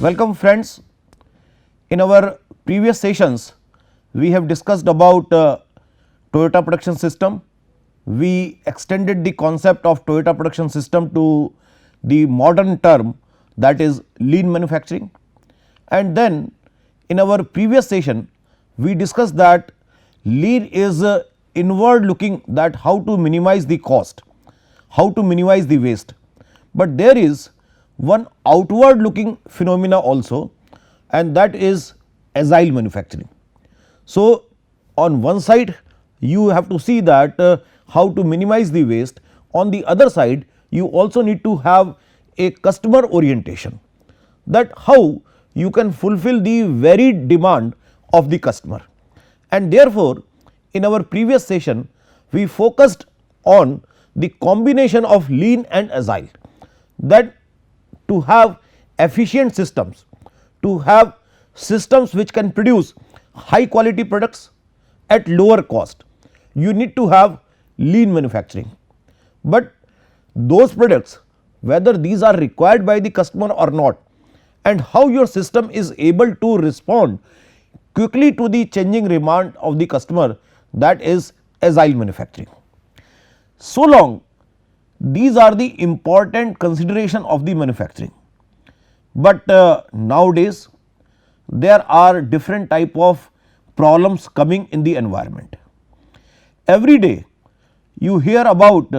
Welcome friends. In our previous sessions, we have discussed about Toyota production system. We extended the concept of Toyota production system to the modern term, that is lean manufacturing. And then in our previous session, we discussed that lean is inward looking, that how to minimize the cost, how to minimize the waste. But there is one outward looking phenomena also, and that is agile manufacturing. So, on one side you have to see that how to minimize the waste, on the other side you also need to have a customer orientation, that how you can fulfill the varied demand of the customer. And therefore, in our previous session we focused on the combination of lean and agile, that to have efficient systems, to have systems which can produce high quality products at lower cost, you need to have lean manufacturing. But those products, whether these are required by the customer or not, and how your system is able to respond quickly to the changing demand of the customer, that is agile manufacturing. So long these are the important consideration of the manufacturing, but nowadays there are different type of problems coming in the environment. Every day you hear about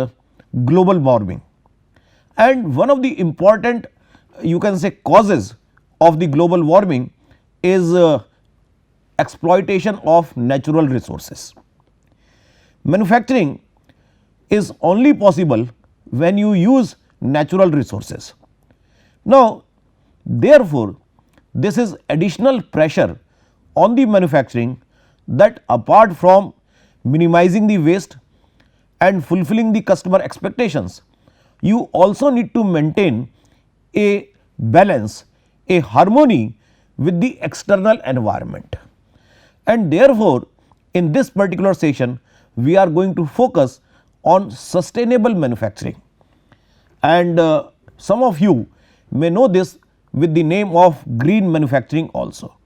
global warming, and one of the important, you can say, causes of the global warming is exploitation of natural resources. Manufacturing is only possible when you use natural resources. Now, therefore, this is additional pressure on the manufacturing, that apart from minimizing the waste and fulfilling the customer expectations, you also need to maintain a balance, a harmony with the external environment. And therefore, in this particular session we are going to focus on sustainable manufacturing, and some of you may know this with the name of green manufacturing also.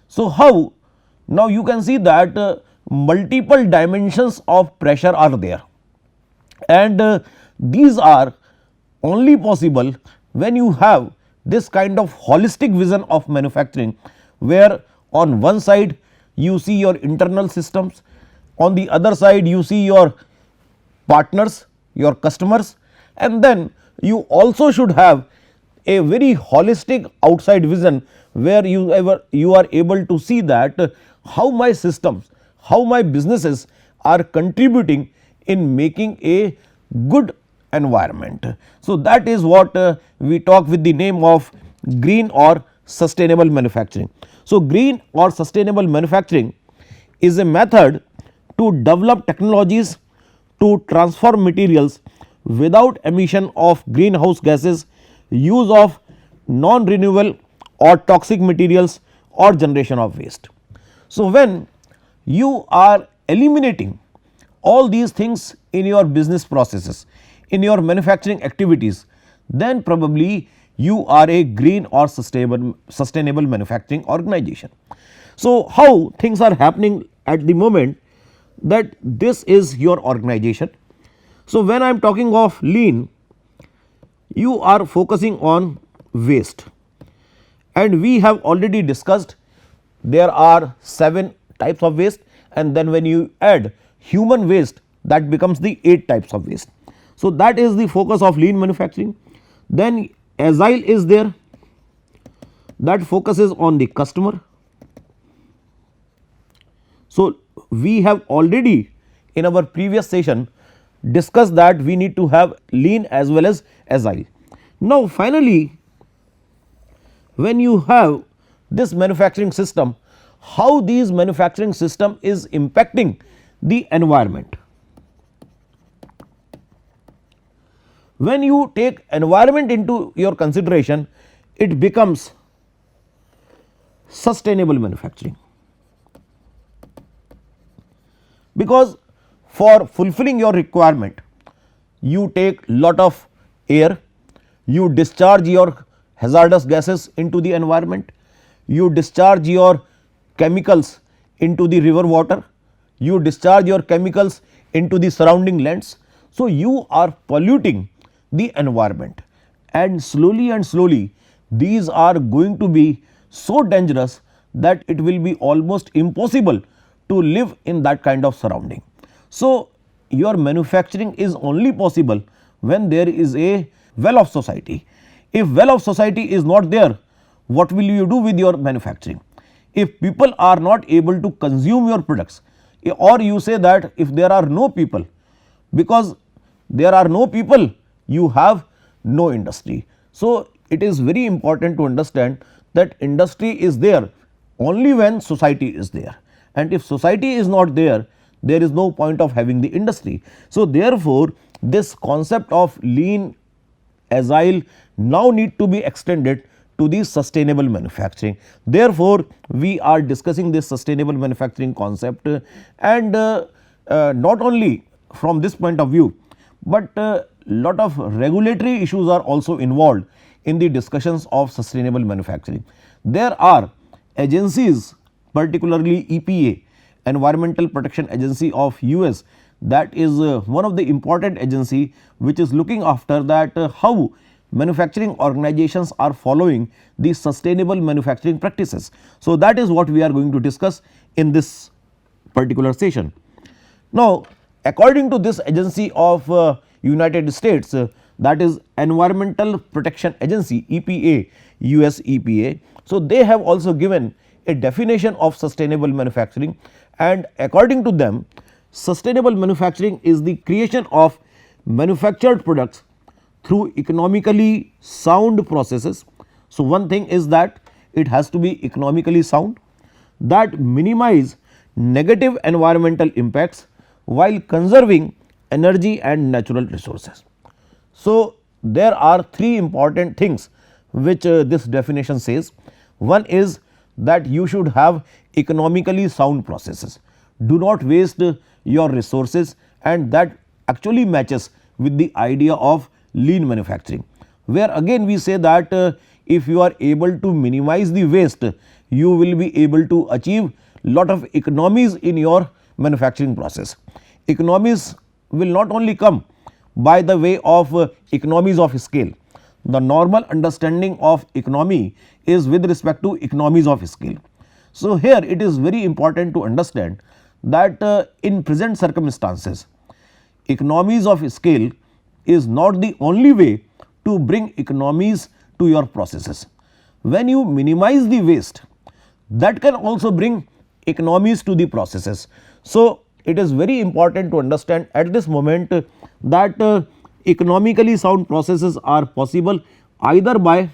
So, how? Now you can see that multiple dimensions of pressure are there, and these are only possible when you have this kind of holistic vision of manufacturing, where on one side you see your internal systems, on the other side you see your partners, your customers, and then you also should have a very holistic outside vision, where you are able to see that how my systems, how my businesses are contributing in making a good environment. So, that is what we talk with the name of green or sustainable manufacturing. So, green or sustainable manufacturing is a method to develop technologies to transform materials without emission of greenhouse gases, use of non renewable or toxic materials, or generation of waste. So, when you are eliminating all these things in your business processes, in your manufacturing activities, then probably you are a green or sustainable manufacturing organization. So, how things are happening at the moment, that this is your organization. So, when I am talking of lean, you are focusing on waste, and we have already discussed there are 7 types of waste, and then when you add human waste, that becomes the 8 types of waste. So, that is the focus of lean manufacturing. Then agile is there, that focuses on the customer. So, we have already in our previous session discussed that we need to have lean as well as agile. Now, finally, when you have this manufacturing system, how these manufacturing system is impacting the environment. When you take environment into your consideration, it becomes sustainable manufacturing, because for fulfilling your requirement you take lot of air, you discharge your hazardous gases into the environment, you discharge your chemicals into the river water, you discharge your chemicals into the surrounding lands. So, you are polluting the environment, and slowly these are going to be so dangerous that it will be almost impossible to live in that kind of surrounding. So, your manufacturing is only possible when there is a well of society. If well of society is not there, what will you do with your manufacturing? If people are not able to consume your products, or you say that if there are no people, because there are no people, you have no industry. So, it is very important to understand that industry is there only when society is there, and if society is not there, there is no point of having the industry. So, therefore, this concept of lean, agile now need to be extended to the sustainable manufacturing. Therefore, we are discussing this sustainable manufacturing concept, and not only from this point of view, but lot of regulatory issues are also involved in the discussions of sustainable manufacturing. There are agencies, particularly EPA, Environmental Protection Agency of US, that is one of the important agency which is looking after that how manufacturing organizations are following the sustainable manufacturing practices. So, that is what we are going to discuss in this particular session. Now, according to this agency of United States, that is Environmental Protection Agency, EPA, US EPA. So, they have also given a definition of sustainable manufacturing, and according to them, sustainable manufacturing is the creation of manufactured products through economically sound processes. So, one thing is that it has to be economically sound, that minimize negative environmental impacts while conserving energy and natural resources. So, there are three important things which this definition says. One is that you should have economically sound processes, do not waste your resources, and that actually matches with the idea of lean manufacturing, where again we say that if you are able to minimize the waste, you will be able to achieve lot of economies in your manufacturing process. Economies will not only come by the way of economies of scale. The normal understanding of economy is with respect to economies of scale. So, here it is very important to understand that in present circumstances, economies of scale is not the only way to bring economies to your processes. When you minimize the waste, that can also bring economies to the processes. So, it is very important to understand at this moment that economically sound processes are possible either by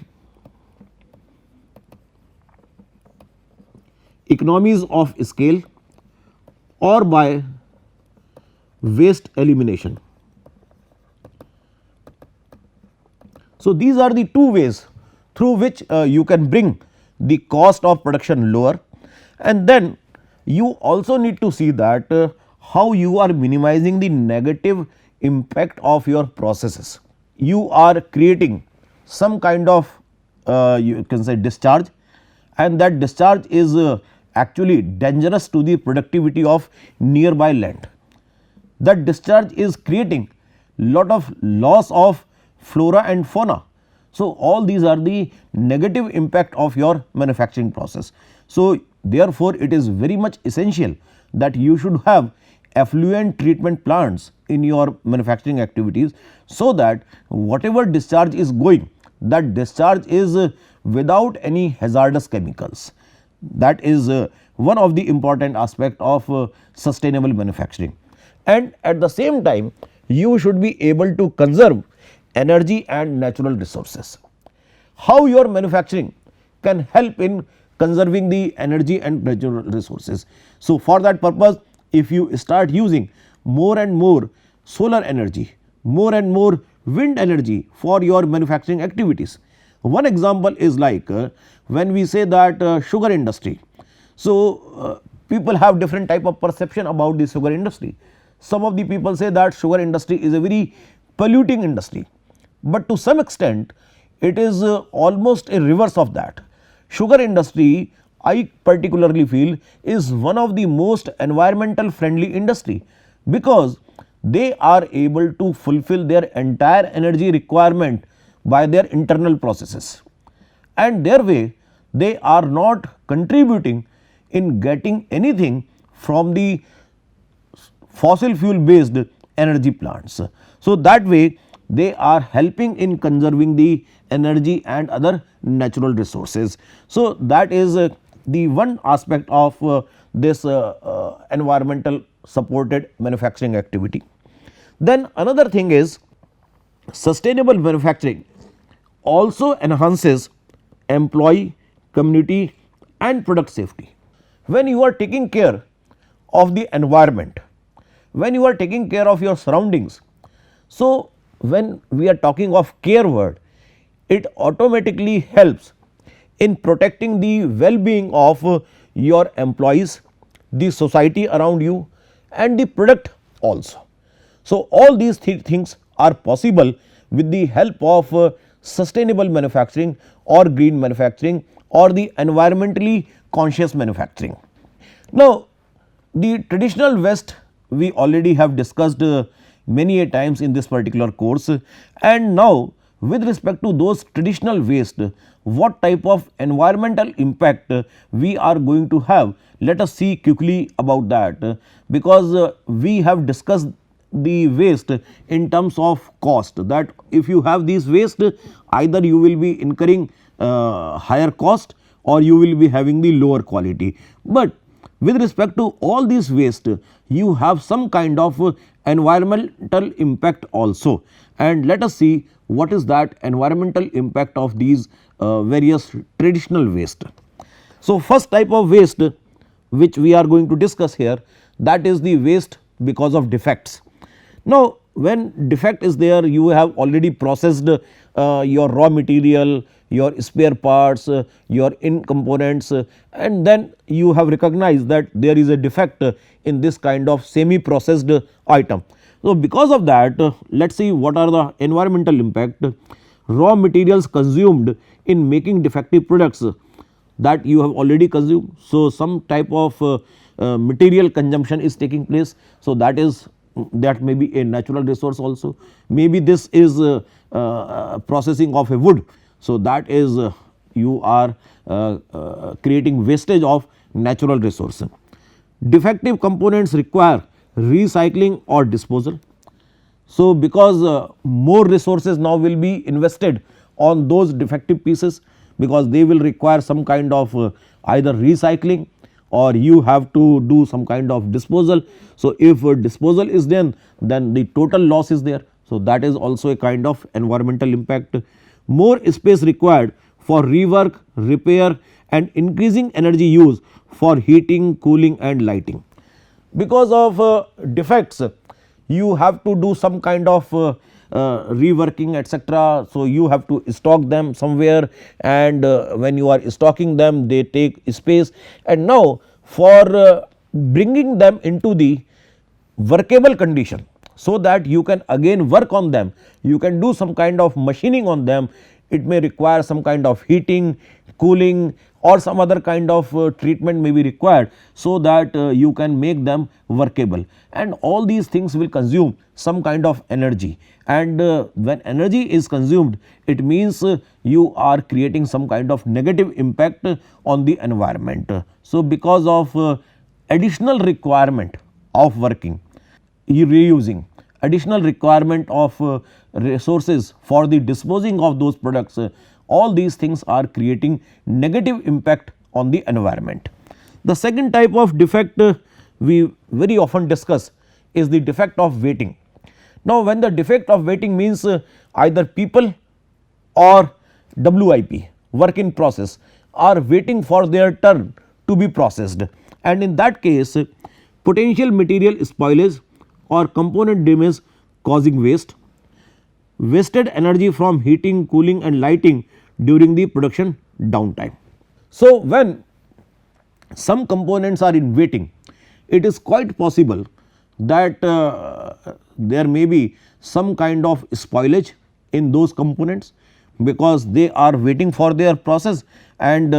economies of scale or by waste elimination. So, these are the two ways through which you can bring the cost of production lower, and then you also need to see that how you are minimizing the negative impact of your processes. You are creating some kind of you can say discharge, and that discharge is actually dangerous to the productivity of nearby land. That discharge is creating lot of loss of flora and fauna. So, all these are the negative impact of your manufacturing process. So, therefore, it is very much essential that you should have effluent treatment plants in your manufacturing activities, so that whatever discharge is going, that discharge is without any hazardous chemicals. That is one of the important aspect of sustainable manufacturing, and at the same time you should be able to conserve energy and natural resources. How your manufacturing can help in conserving the energy and natural resources? So, for that purpose, if you start using more and more solar energy, more and more wind energy for your manufacturing activities. One example is like when we say that sugar industry. So, people have different type of perception about the sugar industry. Some of the people say that sugar industry is a very polluting industry, but to some extent it is almost a reverse of that. Sugar industry, I particularly feel, is one of the most environmental friendly industry, because they are able to fulfill their entire energy requirement by their internal processes, and their way they are not contributing in getting anything from the fossil fuel based energy plants. So, that way they are helping in conserving the energy and other natural resources. So, that is the one aspect of this environmental supported manufacturing activity. Then another thing is, sustainable manufacturing also enhances employee, community and product safety. When you are taking care of the environment, when you are taking care of your surroundings, so when we are talking of care word, it automatically helps in protecting the well-being of your employees, the society around you and the product also. So, all these things are possible with the help of sustainable manufacturing or green manufacturing or the environmentally conscious manufacturing. Now, the traditional waste we already have discussed many a times in this particular course, and now with respect to those traditional waste, what type of environmental impact we are going to have, let us see quickly about that, because we have discussed the waste in terms of cost, that if you have these waste, either you will be incurring higher cost or you will be having the lower quality. But with respect to all these waste, you have some kind of environmental impact also, and let us see what is that environmental impact of these various traditional waste. So, first type of waste which we are going to discuss here, that is the waste because of defects. Now, when defect is there, you have already processed your raw material, your spare parts, your in components, and then you have recognized that there is a defect in this kind of semi processed item. So, because of that, let us see what are the environmental impact. Raw materials consumed in making defective products that you have already consumed. So, some type of material consumption is taking place. So, that may be a natural resource also, maybe this is processing of a wood. So, that is you are creating wastage of natural resource. Defective components require recycling or disposal. So, because more resources now will be invested on those defective pieces, because they will require some kind of either recycling or you have to do some kind of disposal. So, if disposal is then the total loss is there. So, that is also a kind of environmental impact. More space required for rework, repair and increasing energy use for heating, cooling and lighting. Because of defects, you have to do some kind of reworking etc. So, you have to stock them somewhere, and when you are stocking them, they take space, and now for bringing them into the workable condition, so that you can again work on them, you can do some kind of machining on them, it may require some kind of heating, cooling or some other kind of treatment may be required, so that you can make them workable, and all these things will consume some kind of energy, and when energy is consumed, it means you are creating some kind of negative impact on the environment. So, because of additional requirement of working, reusing, additional requirement of resources for the disposing of those products, all these things are creating negative impact on the environment. The second type of defect we very often discuss is the defect of waiting. Now, when the defect of waiting means either people or WIP, work in process, are waiting for their turn to be processed, and in that case potential material spoilage or component damage causing waste, wasted energy from heating, cooling and lighting during the production downtime. So, when some components are in waiting, it is quite possible that there may be some kind of spoilage in those components, because they are waiting for their process, and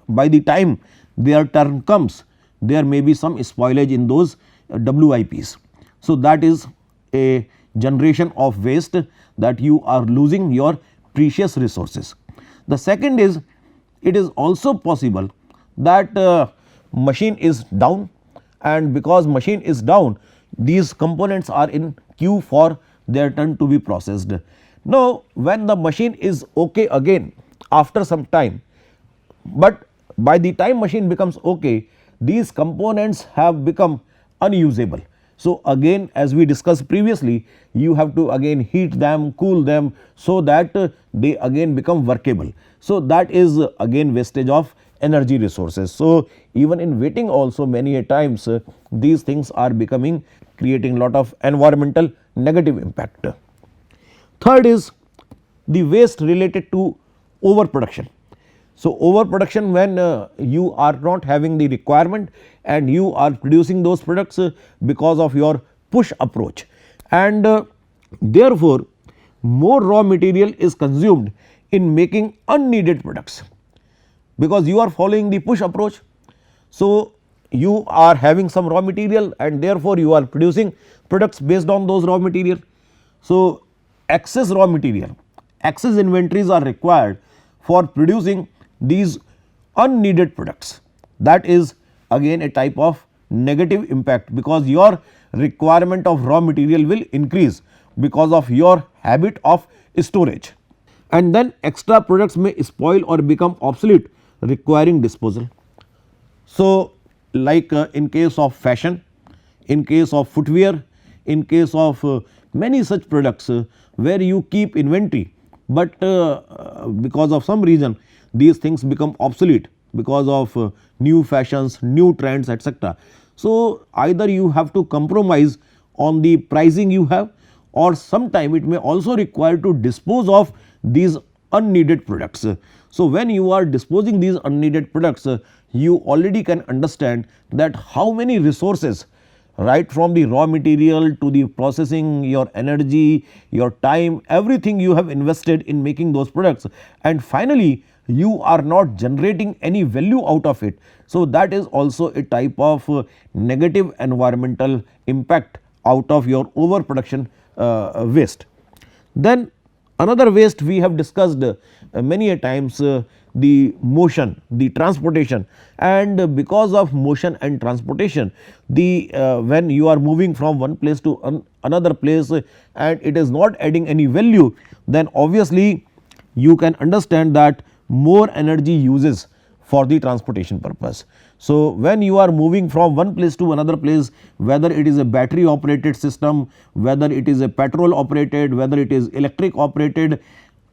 by the time their turn comes there may be some spoilage in those WIPs. So, that is a generation of waste, that you are losing your precious resources. The second is, it is also possible that machine is down, and because machine is down, these components are in queue for their turn to be processed. Now, when the machine is okay again after some time, but by the time machine becomes okay, these components have become unusable. So, again as we discussed previously, you have to again heat them, cool them, so that they again become workable. So, that is again wastage of energy resources. So, even in waiting also many a times these things are becoming, creating lot of environmental negative impact. Third is the waste related to overproduction. So, overproduction, when you are not having the requirement and you are producing those products because of your push approach, and therefore, more raw material is consumed in making unneeded products, because you are following the push approach. So, you are having some raw material and therefore, you are producing products based on those raw material. So, excess raw material, excess inventories are required for producing these unneeded products. That is again a type of negative impact, because your requirement of raw material will increase because of your habit of storage, and then extra products may spoil or become obsolete, requiring disposal. So, like in case of fashion, in case of footwear, in case of many such products where you keep inventory, but because of some reason these things become obsolete because of new fashions, new trends, etc. So, either you have to compromise on the pricing you have, or sometime it may also require to dispose of these unneeded products. So, when you are disposing these unneeded products, you already can understand that how many resources, right from the raw material to the processing, your energy, your time, everything you have invested in making those products, and finally, you are not generating any value out of it. So, that is also a type of negative environmental impact out of your overproduction waste. Then another waste we have discussed many a times, the motion, the transportation, and because of motion and transportation, the when you are moving from one place to another place and it is not adding any value, then obviously you can understand that more energy uses for the transportation purpose. So, when you are moving from one place to another place, whether it is a battery operated system, whether it is a petrol operated, whether it is electric operated,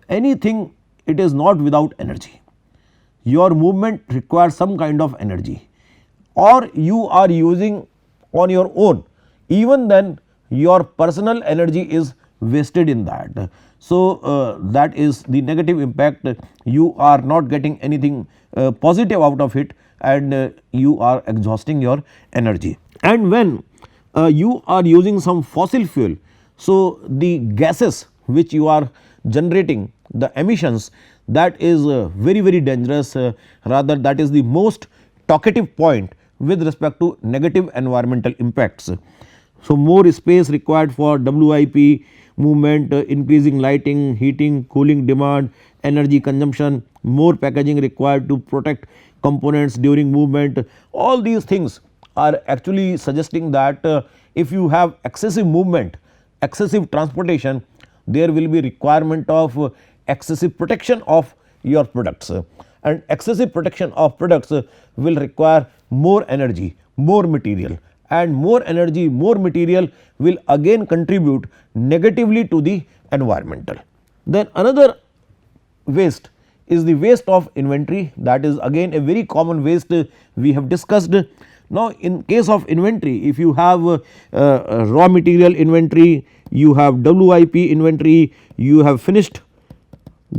anything, it is not without energy. Your movement requires some kind of energy, or you are using on your own, even then your personal energy is wasted in that. So, that is the negative impact, you are not getting anything positive out of it, and you are exhausting your energy. And when you are using some fossil fuel, so the gases which you are generating, the emissions, that is very dangerous, rather that is the most talkative point with respect to negative environmental impacts. So, more space required for WIP movement, increasing lighting, heating, cooling demand, energy consumption, more packaging required to protect components during movement. All these things are actually suggesting that if you have excessive movement, excessive transportation, there will be requirement of excessive protection of your products, and excessive protection of products will require more energy, more material, and more energy, more material will again contribute negatively to the environmental. Then another waste is the waste of inventory, that is again a very common waste we have discussed. Now, in case of inventory, if you have raw material inventory, you have WIP inventory, you have finished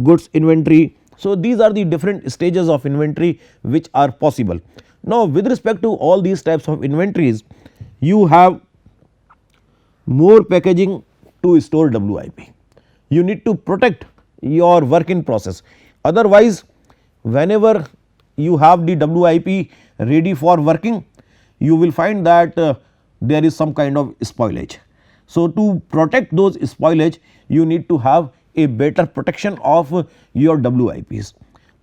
goods inventory. So, these are the different stages of inventory which are possible. Now, with respect to all these types of inventories, you have more packaging to store WIP. You need to protect your work in process. Otherwise, whenever you have the WIP ready for working, you will find that there is some kind of spoilage. So, to protect those spoilage, you need to have a better protection of your WIPs.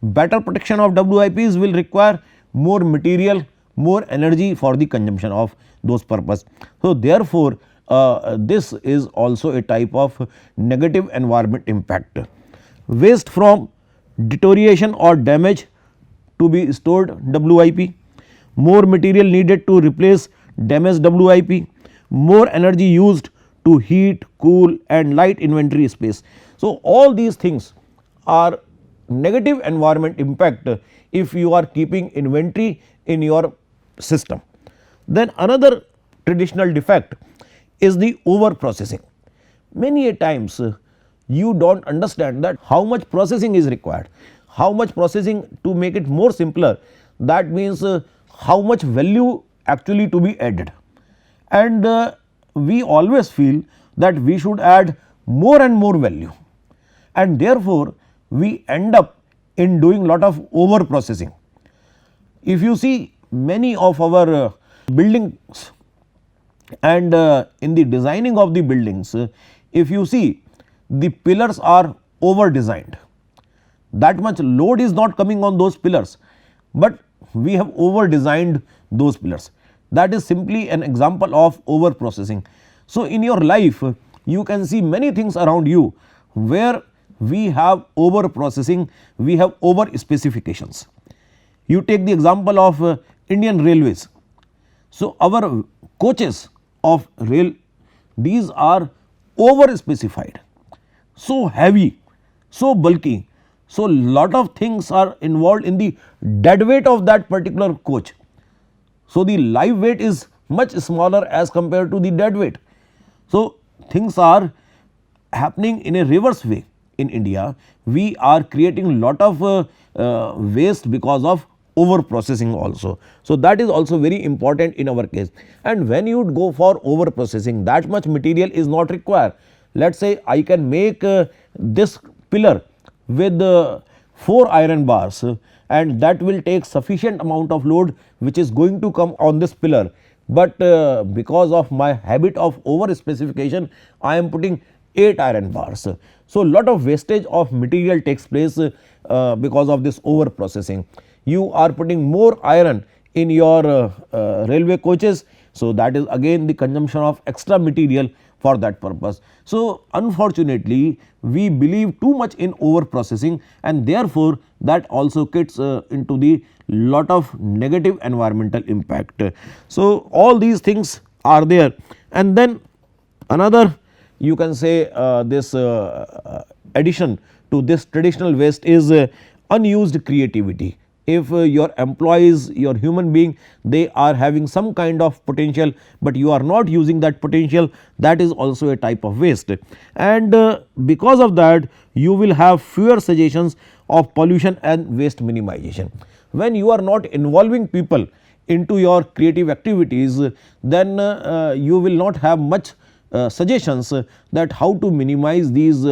Better protection of WIPs will require more material, more energy for the consumption of those purpose. So, therefore, this is also a type of negative environment impact. Waste from deterioration or damage to be stored WIP, more material needed to replace damaged WIP, more energy used to heat, cool and light inventory space. So, all these things are negative environment impact if you are keeping inventory in your system. Then another traditional defect is the over processing. Many a times you do not understand that how much processing is required, how much processing to make it more simpler, that means how much value actually to be added, and we always feel that we should add more and more value, and therefore, we end up in doing lot of over processing. If you see many of our buildings and in the designing of the buildings, if you see the pillars are over designed, that much load is not coming on those pillars, but we have over designed those pillars. That is simply an example of over processing. So, in your life you can see many things around you where we have over processing, we have over specifications. You take the example of Indian Railways. So, our coaches of rail, these are over specified, so heavy, so bulky. So, lot of things are involved in the dead weight of that particular coach. So, the live weight is much smaller as compared to the dead weight. So, things are happening in a reverse way. In India, we are creating lot of waste because of over processing also. So, that is also very important in our case, and when you go for over processing, that much material is not required. Let us say I can make this pillar with 4 iron bars, and that will take sufficient amount of load which is going to come on this pillar, but because of my habit of over specification, I am putting 8 iron bars. So, lot of wastage of material takes place because of this over processing. You are putting more iron in your railway coaches. So, that is again the consumption of extra material for that purpose. So, unfortunately, we believe too much in over processing, and therefore, that also gets into the lot of negative environmental impact. So, all these things are there, and then another, you can say this addition to this traditional waste is unused creativity. If your employees, your human being, they are having some kind of potential, but you are not using that potential, that is also a type of waste, and because of that you will have fewer suggestions of pollution and waste minimization. When you are not involving people into your creative activities, then you will not have much suggestions that how to minimize these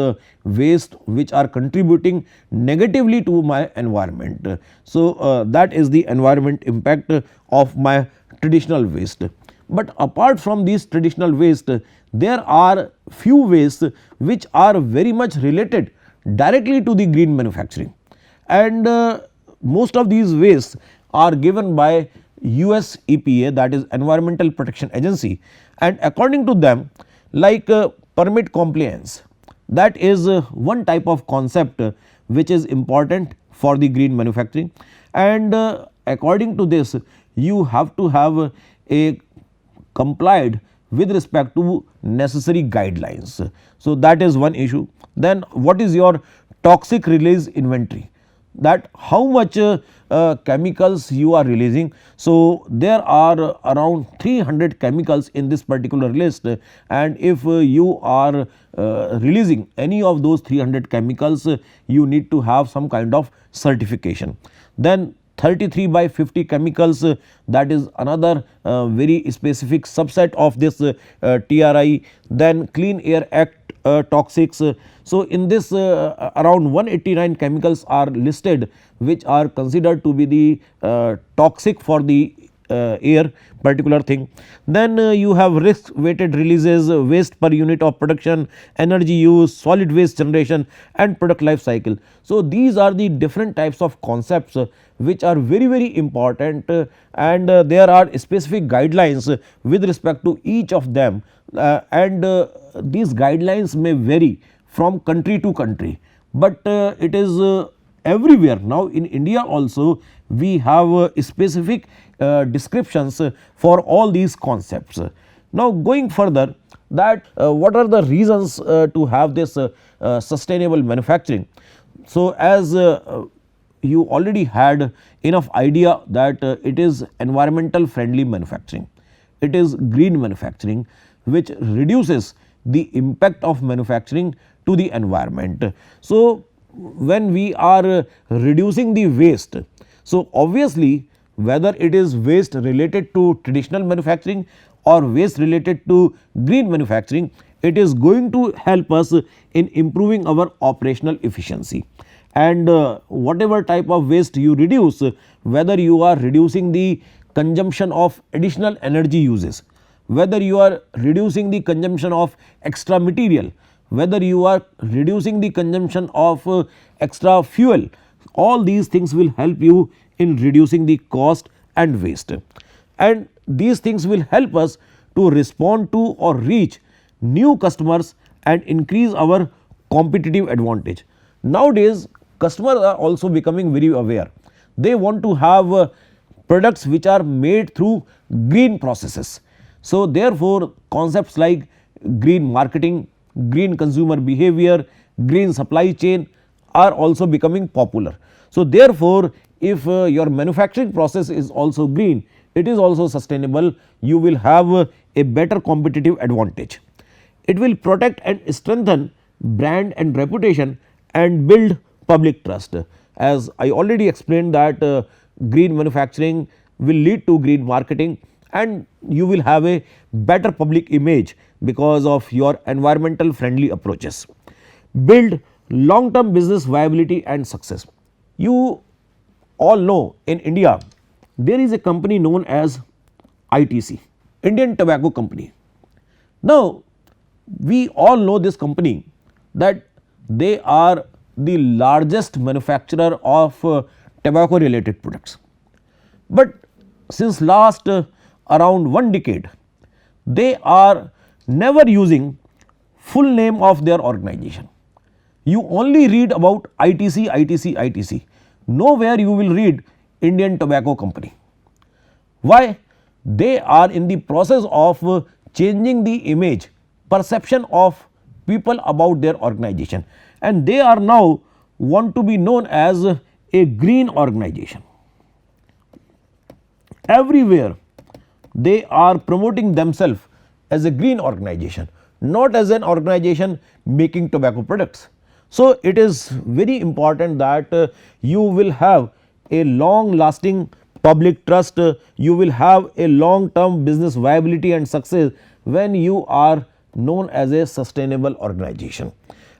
waste which are contributing negatively to my environment. So, that is the environment impact of my traditional waste. But apart from these traditional waste, there are few wastes which are very much related directly to the green manufacturing, and most of these wastes are given by US EPA, that is Environmental Protection Agency, and according to them, like permit compliance, that is one type of concept which is important for the green manufacturing, and according to this you have to have a complied with respect to necessary guidelines. So, that is one issue. Then what is your toxic release inventory, that how much chemicals you are releasing. So, there are around 300 chemicals in this particular list, and if you are releasing any of those 300 chemicals, you need to have some kind of certification. Then 33 by 50 chemicals, that is another very specific subset of this TRI. Then Clean Air Act toxics. So, in this around 189 chemicals are listed which are considered to be the toxic for the air particular thing. Then you have risk weighted releases, waste per unit of production, energy use, solid waste generation and product life cycle. So, these are the different types of concepts which are very important, and there are specific guidelines with respect to each of them, and these guidelines may vary from country to country, but it is everywhere. Now, in India also we have specific descriptions for all these concepts. Now, going further, that what are the reasons to have this sustainable manufacturing. So, as you already had enough idea that it is environmental friendly manufacturing, it is green manufacturing which reduces the impact of manufacturing to the environment. So, when we are reducing the waste, so obviously whether it is waste related to traditional manufacturing or waste related to green manufacturing, it is going to help us in improving our operational efficiency. And whatever type of waste you reduce, whether you are reducing the consumption of additional energy uses, whether you are reducing the consumption of extra material, whether you are reducing the consumption of extra fuel, all these things will help you in reducing the cost and waste, and these things will help us to respond to or reach new customers and increase our competitive advantage. Nowadays customers are also becoming very aware, they want to have products which are made through green processes. So, therefore, concepts like green marketing, green consumer behavior, green supply chain are also becoming popular. So, therefore, if your manufacturing process is also green, it is also sustainable, you will have a better competitive advantage. It will protect and strengthen brand and reputation and build public trust. As I already explained that green manufacturing will lead to green marketing and you will have a better public image because of your environmental friendly approaches. Build long term business viability and success. You all know in India there is a company known as ITC, Indian Tobacco Company. Now, we all know this company that they are the largest manufacturer of tobacco related products, but since last around 1 decade they are never using full name of their organization. You only read about ITC, ITC, ITC, nowhere you will read Indian Tobacco Company. Why? They are in the process of changing the image, perception of people about their organization, and they are now want to be known as a green organization. Everywhere they are promoting themselves as a green organization, not as an organization making tobacco products. So, it is very important that you will have a long lasting public trust, you will have a long term business viability and success when you are known as a sustainable organization,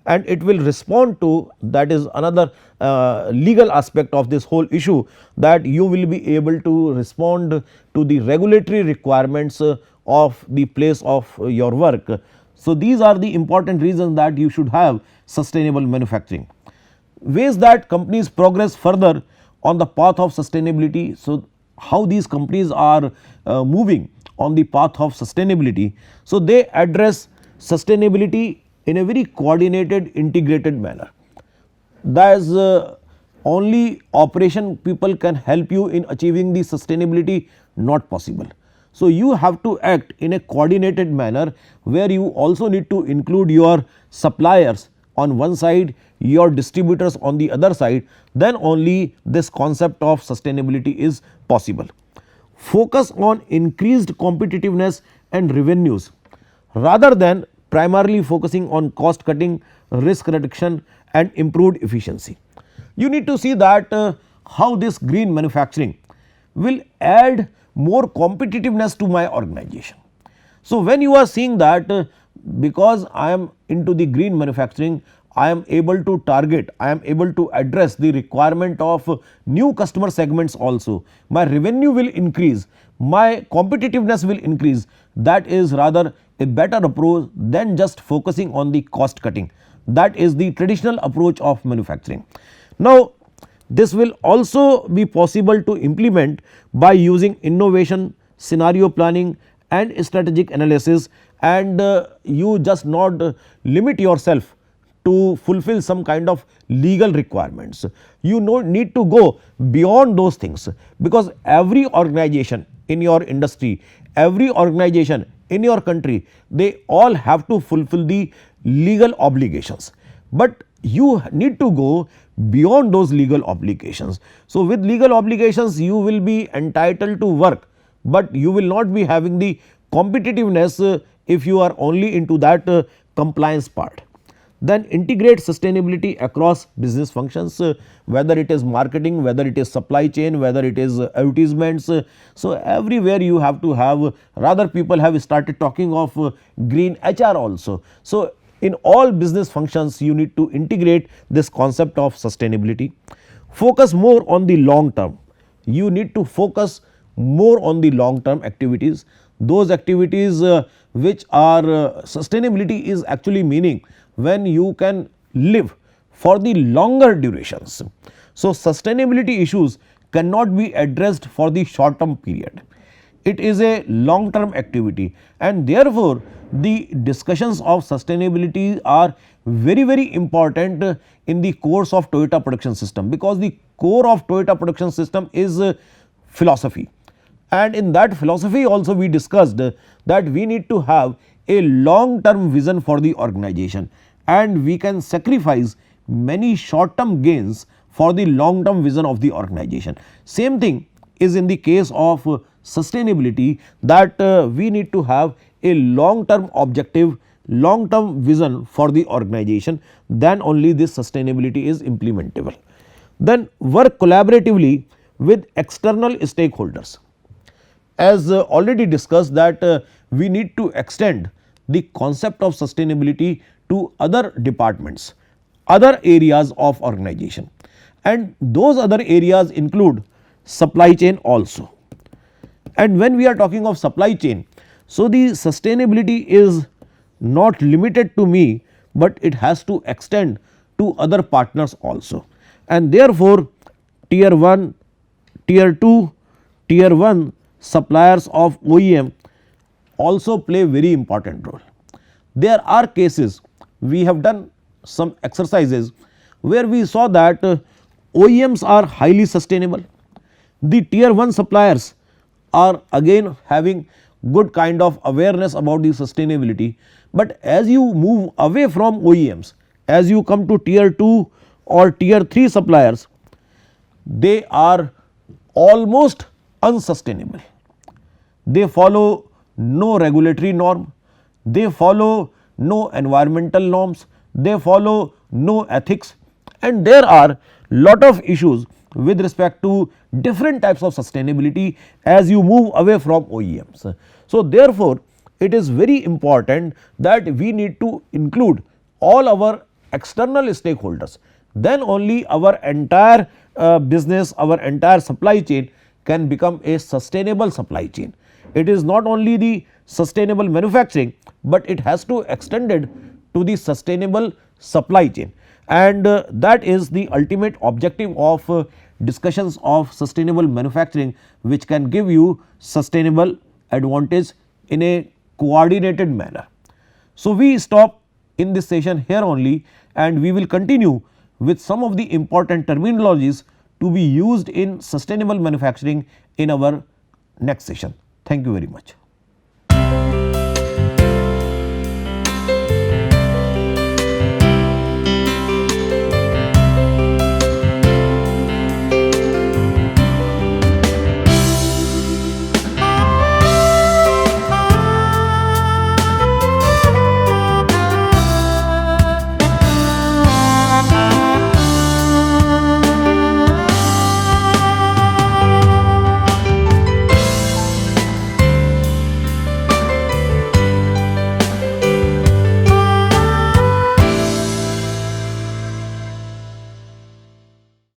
and it will respond to, that is another legal aspect of this whole issue, that you will be able to respond to the regulatory requirements of the place of your work. So, these are the important reasons that you should have sustainable manufacturing. Ways that companies progress further on the path of sustainability. So, how these companies are moving on the path of sustainability. So, they address sustainability in a very coordinated integrated manner. That is only operation people can help you in achieving the sustainability, not possible. So, you have to act in a coordinated manner where you also need to include your suppliers on one side, your distributors on the other side, then only this concept of sustainability is possible. Focus on increased competitiveness and revenues rather than primarily focusing on cost cutting, risk reduction and improved efficiency. You need to see that how this green manufacturing will add more competitiveness to my organization. So, when you are seeing that because I am into the green manufacturing, I am able to target, I am able to address the requirement of new customer segments also. My revenue will increase, my competitiveness will increase. That is rather a better approach than just focusing on the cost cutting. That is the traditional approach of manufacturing. Now, this will also be possible to implement by using innovation, scenario planning and strategic analysis, and you just not limit yourself to fulfill some kind of legal requirements. You need to go beyond those things, because every organization in your industry, every organization in your country, they all have to fulfill the legal obligations, but you need to go beyond those legal obligations. So, with legal obligations you will be entitled to work, but you will not be having the competitiveness if you are only into that compliance part. Then integrate sustainability across business functions, whether it is marketing, whether it is supply chain, whether it is advertisements. So, everywhere you have to have, rather people have started talking of green HR also. So, in all business functions you need to integrate this concept of sustainability. Focus more on the long term, you need to focus more on the long term activities, those activities which are sustainability is actually meaning when you can live for the longer durations. So, sustainability issues cannot be addressed for the short term period, it is a long term activity, and therefore, the discussions of sustainability are very important in the course of Toyota Production System, because the core of Toyota Production System is philosophy, and in that philosophy also we discussed that we need to have a long term vision for the organization, and we can sacrifice many short term gains for the long term vision of the organization. Same thing is in the case of sustainability, that we need to have a long term objective, long term vision for the organization, then only this sustainability is implementable. Then work collaboratively with external stakeholders. As already discussed that we need to extend the concept of sustainability to other departments, other areas of organization, and those other areas include supply chain also. And when we are talking of supply chain, so the sustainability is not limited to me, but it has to extend to other partners also, and therefore, tier 1, tier 2, tier 1 suppliers of OEM also play very important role. There are cases, we have done some exercises where we saw that OEMs are highly sustainable, the tier 1 suppliers are again having good kind of awareness about the sustainability, but as you move away from OEMs, as you come to tier 2 or tier 3 suppliers, they are almost unsustainable. They follow no regulatory norm, they follow no environmental norms, they follow no ethics, and there are lot of issues with respect to different types of sustainability as you move away from OEMs. So, therefore, it is very important that we need to include all our external stakeholders, then only our entire business, our entire supply chain can become a sustainable supply chain. It is not only the sustainable manufacturing, but it has to extended to the sustainable supply chain, and that is the ultimate objective of discussions of sustainable manufacturing, which can give you sustainable advantage in a coordinated manner. So, we stop in this session here only, and we will continue with some of the important terminologies to be used in sustainable manufacturing in our next session. Thank you very much.